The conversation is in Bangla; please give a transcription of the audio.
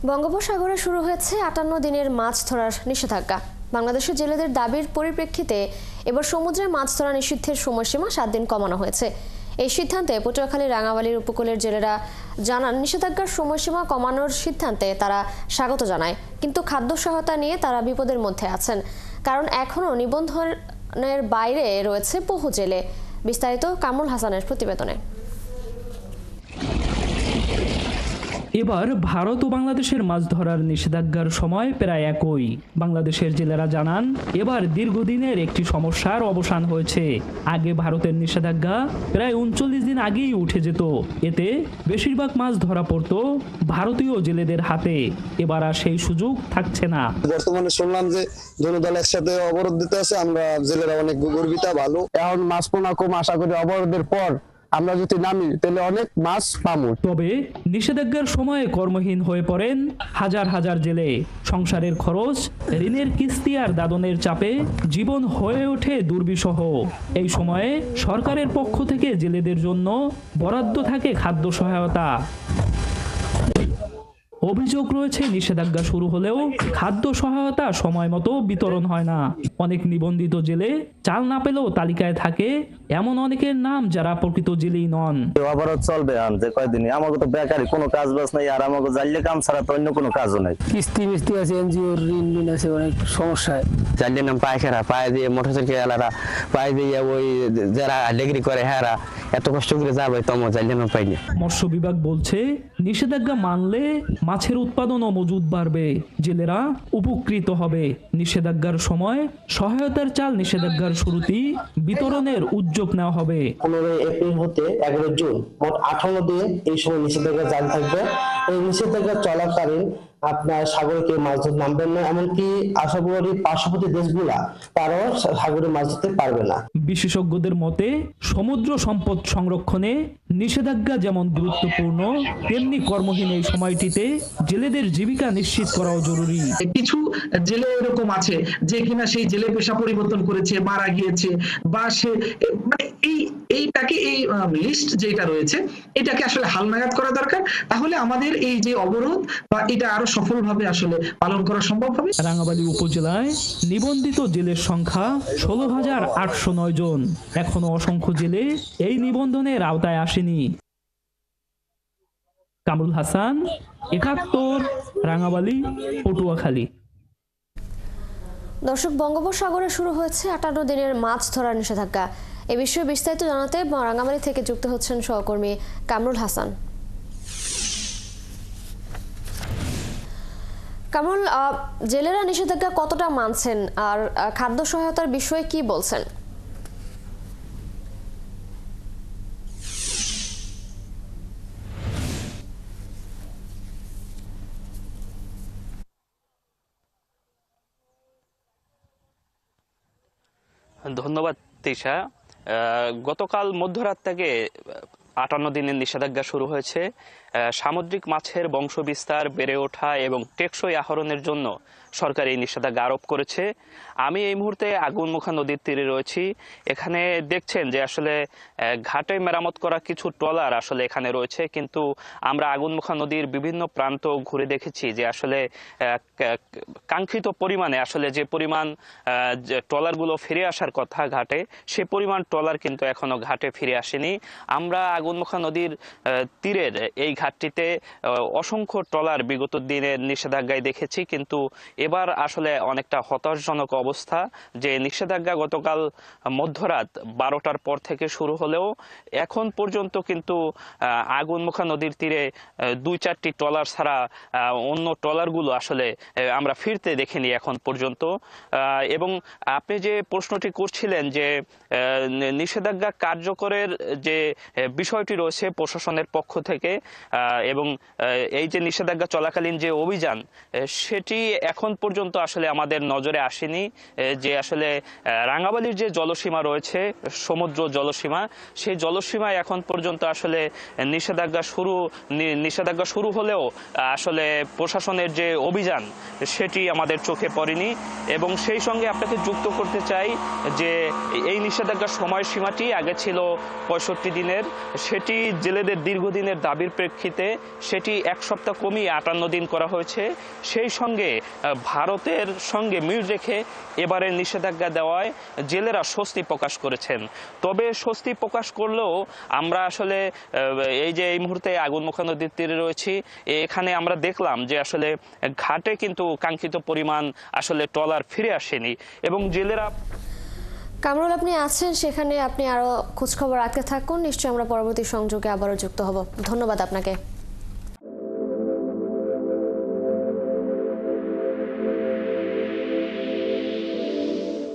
বঙ্গোপসাগরে শুরু হয়েছে ৫৮ দিনের মাছ ধরার নিষেধাজ্ঞা। বাংলাদেশের জেলেদের দাবির পরিপ্রেক্ষিতে এবার সমুদ্রে মাছ ধরা নিষিদ্ধের সময়সীমা ৭ দিন কমানো হয়েছে। এই সিদ্ধান্তে পটুয়াখালী রাঙামালীর উপকূলের জেলেরা জানান, নিষেধাজ্ঞার সময়সীমা কমানোর সিদ্ধান্তে তারা স্বাগত জানায়, কিন্তু খাদ্য সহায়তা নিয়ে তারা বিপদের মধ্যে আছেন, কারণ এখনও নিবন্ধনের বাইরে রয়েছে বহু জেলে। বিস্তারিত কামরুল হাসানের প্রতিবেদনে। এবার ভারত ও বাংলাদেশের মাছ ধরার নিষেধাজ্ঞার সময় প্রায় একই। বাংলাদেশের জেলেরা জানান, এবার দীর্ঘদিনের একটি সমস্যার অবসান হয়েছে। আগে ভারতের নিষেধাজ্ঞা প্রায় ৩৯ দিন আগেই উঠে যেত, এতে বেশিরভাগ মাছ ধরা পড়তো ভারতীয় জেলেদের হাতে। এবার আর সেই সুযোগ থাকছে না। বর্তমানে শুনলাম যে দুটো দল একসাথে অবরোধ দিতে আছে, আমরা জেলেরা অনেক গর্বিত, ভালো। এখন মাছ পোনা কম, আশা করি অবরোধের পর আমরা যদি নামি তাহলে অনেক মাছ পাবো। তবে নিষেধাজ্ঞার সময়ে কর্মহীন হয়ে পড়েন হাজার হাজার জেলে। সংসারের খরচ, ঋণের কিস্তি আর দাদনের চাপে জীবন হয়ে ওঠে দুর্বিষহ। এই সময়ে সরকারের পক্ষ থেকে জেলেদের জন্য বরাদ্দ থাকে খাদ্য সহায়তা। অভিযোগ রয়েছে, নিষেধাজ্ঞা শুরু হলেও খাদ্য সহায়তা সময় মতো বিতরণ হয় না। অনেক নিবন্ধিত জেলে চাল না পেলেও তালিকায় থাকে এমন অনেকের নাম যারা প্রকৃত জেলেই নন। অবরোধ চলবে যে কয়দিনই, আমাকে তো বেকারি কোনো কাজ বাজ নাই, আর আমাকে জানলে কাম ছাড়া তো অন্য কোনো কাজও নাই। কিস্তি মিস্তি আছে, এনজিওর ঋণ আছে, অনেক সমস্যায়। জানলে নাম পায়খানা পায়ে দিয়ে মোটরসাইকেল এলারা পায়ে দিয়ে ওই যারা ডিগ্রি করে হ্যাঁ এত কষ্ট করে যাবে তম জানলে নাম পাইনি। মৎস্য বিভাগ বলছে, নিষেধাজ্ঞা মানলে মাছের উৎপাদন ও মজুদ বাড়বে, জেলেরা উপকৃত হবে। নিষেধাজ্ঞার সময় সহায়তার চাল নিষেধাজ্ঞার শুরুতেই বিতরণের উদ্যোগ নেওয়া হবে। 15 এপ্রিল হতে 11 জুন মোট 58 দিন এই সময় নিষেধাজ্ঞা জারি থাকবে। এই নিষেধাজ্ঞা চলাকালীন আপনার সাগরে কেউ মাছ ধরতে নামবেন না, এমনকি আশা করি পার্শ্ববর্তী দেশগুলা তারাও সাগরে মাছ ধরতে পারবে না। বিশেষজ্ঞদের মতে, সমুদ্র সম্পদ সংরক্ষণে নিষেধাজ্ঞা যেমন গুরুত্বপূর্ণ, তেমনি কর্মহীন এই সময়টিতে জেলেদের জীবিকা নিশ্চিত করাও জরুরি। কিছু জেলে এরকম আছে যে কিনা সেই জেলে পেশা পরিবর্তন করেছে, মারা গিয়েছে, বা সে মানে এইটাকে এই লিস্ট যেটা রয়েছে এটাকে আসলে হালনাগাদ করা দরকার। তাহলে আমাদের এই যে অবরোধ বা এটা আরো সফলভাবে আসলে পালন করা সম্ভব হবে। রাঙামালী উপজেলায় নিবন্ধিত জেলের সংখ্যা ১৬,৮০৯ জন। এখনো অসংখ্য জেলে এই নিবন্ধনের আওতায় আসেনি। কামরুল হাসান, ৭১, রাঙামালী, পটুয়াখালী। দর্শক, বঙ্গোপসাগরে শুরু হয়েছে ৫৮ দিনের মাছ ধরার নিষেধাজ্ঞা। এ বিষয়ে বিস্তারিত জানাতে রাঙামালী থেকে যুক্ত হচ্ছেন সহকর্মী কামরুল হাসান। কামরুল, জেলেরা নিষেধাজ্ঞা কতটা মানছেন আর খাদ্য সহায়তার বিষয়ে কি বলছেন? ধন্যবাদ তিশা। গতকাল মধ্যরাত থেকে ৫৮ দিনের নিষেধাজ্ঞা শুরু হয়েছে। সামুদ্রিক মাছের বংশবিস্তার, বেড়ে ওঠা এবং টেকসই আহরণের জন্য সরকার এই নিষেধাজ্ঞা আরোপ করেছে। আমি এই মুহূর্তে আগুনমুখা নদীর তীরে রয়েছি। এখানে দেখছেন যে আসলে ঘাটে মেরামত করা কিছু ট্রলার আসলে এখানে রয়েছে, কিন্তু আমরা আগুনমুখা নদীর বিভিন্ন প্রান্ত ঘুরে দেখেছি যে আসলে কাঙ্ক্ষিত পরিমাণে আসলে যে পরিমাণ ট্রলারগুলো ফিরে আসার কথা ঘাটে, সে পরিমাণ ট্রলার কিন্তু এখনো ঘাটে ফিরে আসেনি। আমরা আগুনমুখা নদীর তীরের এই ঘাটটিতে অসংখ্য ট্রলার বিগত দিনের নিষেধাজ্ঞায় দেখেছি, কিন্তু এবার আসলে অনেকটা হতাশজনক অবস্থা যে নিষেধাজ্ঞা গতকাল মধ্যরাত 12টার পর থেকে শুরু হলেও এখন পর্যন্ত কিন্তু আগুনমুখা নদীর তীরে 2-4টি ট্রলার ছাড়া অন্য ট্রলারগুলো আসলে আমরা ফিরতে দেখিনি এখন পর্যন্ত। এবং আপনি যে প্রশ্নটি করছিলেন যে নিষেধাজ্ঞা কার্যকরের যে বিষয়টি রয়েছে প্রশাসনের পক্ষ থেকে, এবং এই যে নিষেধাজ্ঞা চলাকালীন যে অভিযান, সেটি এখন পর্যন্ত আসলে আমাদের নজরে আসেনি। যে আসলে রাঙামালীর যে জলসীমা রয়েছে, সমুদ্র জলসীমা, সেই জলসীমায় এখন পর্যন্ত আসলে নিষেধাজ্ঞা শুরু হলেও আসলে প্রশাসনের যে অভিযান সেটি আমাদের চোখে পড়েনি। এবং সেই সঙ্গে আপনাকে যুক্ত করতে চাই যে এই নিষেধাজ্ঞার সময়সীমাটি আগে ছিল 65 দিনের, সেটি জেলেদের দীর্ঘদিনের দাবির প্রেক্ষিতে সেটি 1 সপ্তাহ কমিয়ে 58 দিন করা হয়েছে। সেই সঙ্গে ভারতের সঙ্গে মিল রেখে এবারে নিষেধাজ্ঞা দেওয়ায় জেলেরা স্বস্তি প্রকাশ করেছেন। তবে স্বস্তি প্রকাশ করলেও আমরা আসলে এই যে এই মুহূর্তে আগুনমুখা নদীর তীরে রয়েছি, এখানে আমরা দেখলাম যে আসলে ঘাটে কিন্তু কাঙ্ক্ষিত পরিমাণ আসলে ট্রলার ফিরে আসেনি এবং জেলেরা। কামরুল, আপনি আছেন সেখানে, আপনি আরো খোঁজখবর রাখতে থাকুন, নিশ্চয়ই আমরা পরবর্তী সংযোগে আবারও যুক্ত হব। ধন্যবাদ আপনাকে।